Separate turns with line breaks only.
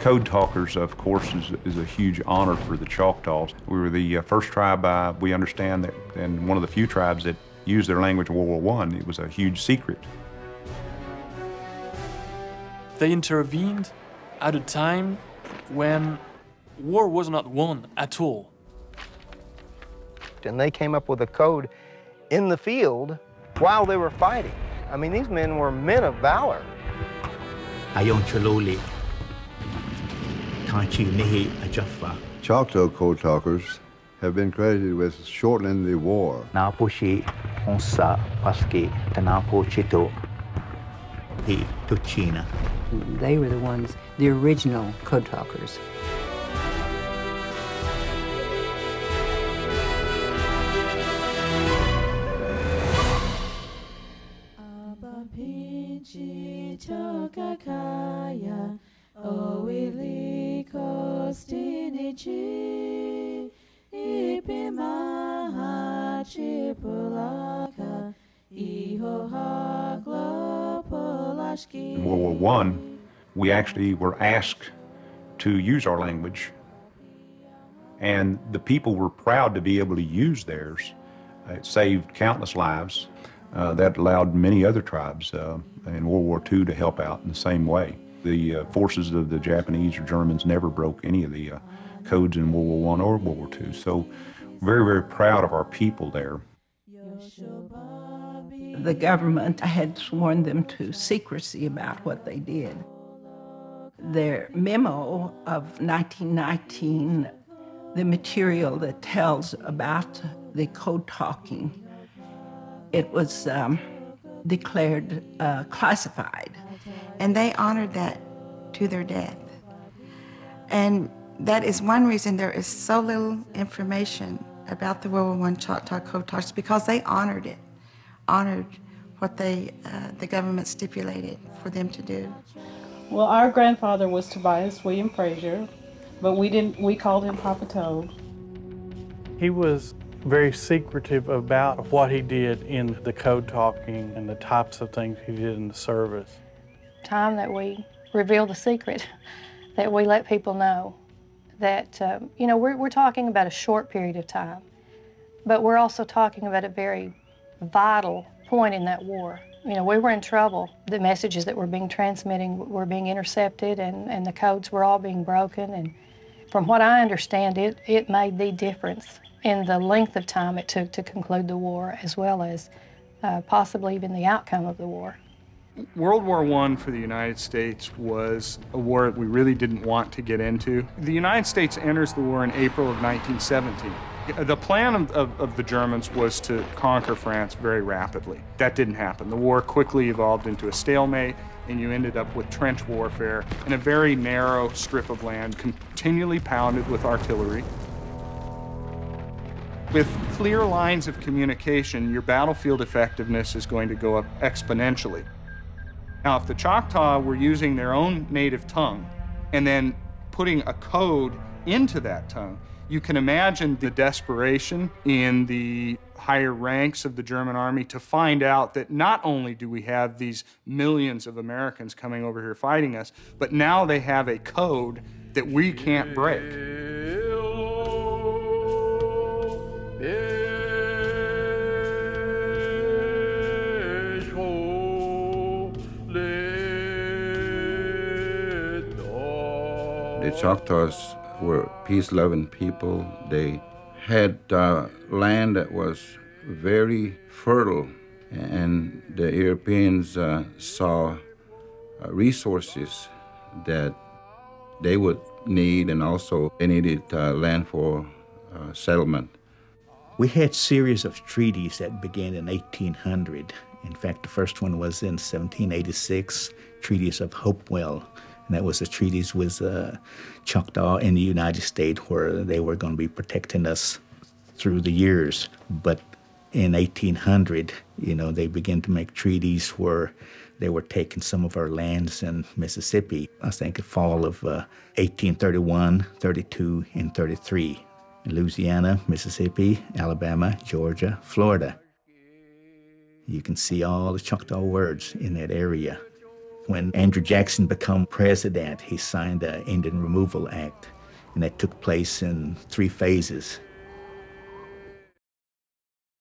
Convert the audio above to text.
Code talkers, of course, is a huge honor for the Choctaws. We were the first tribe, we understand, that, and one of the few tribes that used their language in World War I. It was a huge secret.
They intervened at a time when war was not won at all.
And they came up with a code in the field while they were fighting. I mean, these men were men of valor.
Choctaw code talkers have been credited with shortening the war.
They were the ones, the original code talkers.
In World War I, we actually were asked to use our language, and the people were proud to be able to use theirs. It saved countless lives. That allowed many other tribes in World War II to help out in the same way. The forces of the Japanese or Germans never broke any of the codes in World War I or World War II. So very, very proud of our people there.
The government had sworn them to secrecy about what they did. Their memo of 1919, the material that tells about the code talking, it was declared classified.
And they honored that to their death. And that is one reason there is so little information about the World War I Choctaw Code Talkers, because they honored it, honored what the government stipulated for them to do.
Well, our grandfather was Tobias William Frazier, but we called him Papa Toad.
He was very secretive about what he did in the code talking and the types of things he did in the service.
Time that we reveal the secret, that we let people know that, you know, we're talking about a short period of time, but we're also talking about a very vital point in that war. You know, we were in trouble. The messages that were being transmitted were being intercepted, and the codes were all being broken. And from what I understand, it made the difference in the length of time it took to conclude the war, as well as possibly even the outcome of the war.
World War I for the United States was a war we really didn't want to get into. The United States enters the war in April of 1917. The plan of the Germans was to conquer France very rapidly. That didn't happen. The war quickly evolved into a stalemate, and you ended up with trench warfare in a very narrow strip of land, continually pounded with artillery. With clear lines of communication, your battlefield effectiveness is going to go up exponentially. Now, if the Choctaw were using their own native tongue and then putting a code into that tongue, you can imagine the desperation in the higher ranks of the German army to find out that not only do we have these millions of Americans coming over here fighting us, but now they have a code that we can't break.
The Choctaws were peace-loving people. They had land that was very fertile, and the Europeans saw resources that they would need, and also they needed land for settlement.
We had series of treaties that began in 1800. In fact, the first one was in 1786, Treaties of Hope. And that was the treaties with Choctaw in the United States, where they were going to be protecting us through the years. But in 1800, you know, they began to make treaties where they were taking some of our lands in Mississippi. I think the fall of 1831, 32, and 33. Louisiana, Mississippi, Alabama, Georgia, Florida. You can see all the Choctaw words in that area. When Andrew Jackson became president, he signed the Indian Removal Act, and that took place in 3 phases.